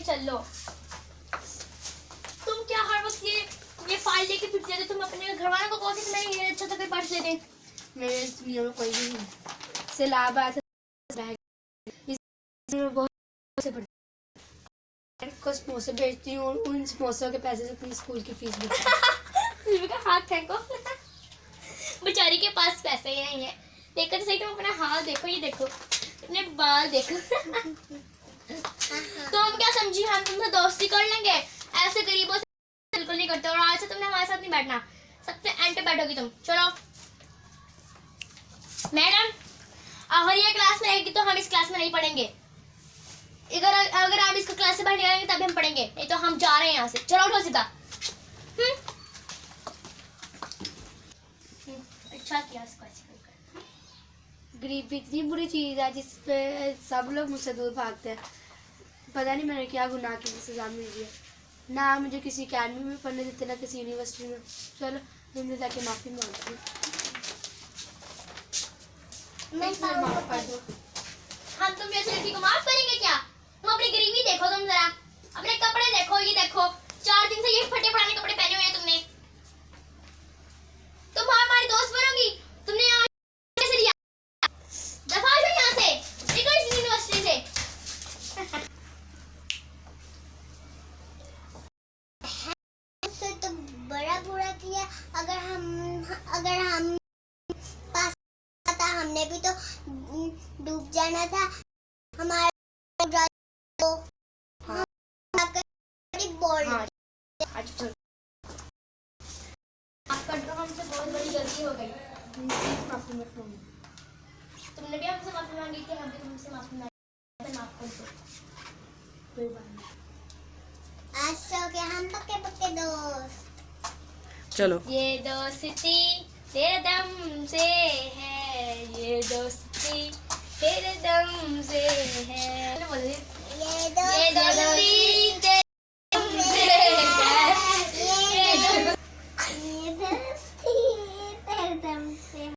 चल लो। तुम क्या हर वक्त ये फाइल लेके फिरते थे? तुम अपने घर वालों को कहो कि तुम्हें ये अच्छा सा कोई पर्स दे दे। मेरे इस वीडियो में कोई भी सैलाब आया था, इसमें बहुत से को समोसे बेचती हूँ, उन समोसों के पैसे से अपनी स्कूल की फीस का हाथ फेंको। बेचारी के पास पैसे ही नहीं है। देखो तो सही, तुम अपना हाथ देखो, ये देखो अपने बाल देखो। तो हम क्या समझी, हम तुमसे दोस्ती कर लेंगे? ऐसे गरीबों से बिल्कुल नहीं करते। और आज से तुमने हमारे साथ नहीं बैठना, सबसे एंड पे बैठोगी तुम। चलो मैडम, अगर ये क्लास में रहेगी तो हम इस क्लास में नहीं पढ़ेंगे। अगर आप इसको क्लास से बाहर निकालेंगे तभी हम पढ़ेंगे, नहीं तो हम जा रहे हैं यहाँ से। चलो उठो सीधा। अच्छा किया इसको ऐसे कर। गरीबी इतनी बुरी चीज़ है जिसपे सब लोग मुझसे दूर भागते हैं। पता नहीं मैंने क्या गुनाह की सजा मिल रही है। ना मुझे किसी अकेडमी में पढ़ने देते, ना किसी यूनिवर्सिटी में। चलो तुमने जाके माफ़ी मांगती हूँ। माफ कर दो। हम तुम जैसे लड़की को माफ करेंगे क्या? तुम अपनी गरीबी देखो, तुम जरा अपने कपड़े देखो, ये देखो 4 दिन से ये फटे पुराने कपड़े पहने हुए हैं तुमने। तुम हमारी दोस्त बनोगी? तुमने यहाँ कैसे लिया? दफा हो यहाँ से, निकलो इस यूनिवर्सिटी से। उससे तो बड़ा बुरा किया। अगर हम पास था, हमने भी तो डूब जाना था। हमारा तो हाँ बोल हाँ आज तो आपका तो हमसे बहुत बड़ी गलती हो गई। माफ़ी मत मांगो। तुमने भी हमसे माफी मांगी थी, हम भी तुमसे माफी मांगी। माफ कर दो। कोई बात नहीं। आज से हो गया हम पक्के दोस्त। चलो ये दोस्ती तेरे दम से है, ये दोस्ती तेरे दम से है। ये ये दोस्ती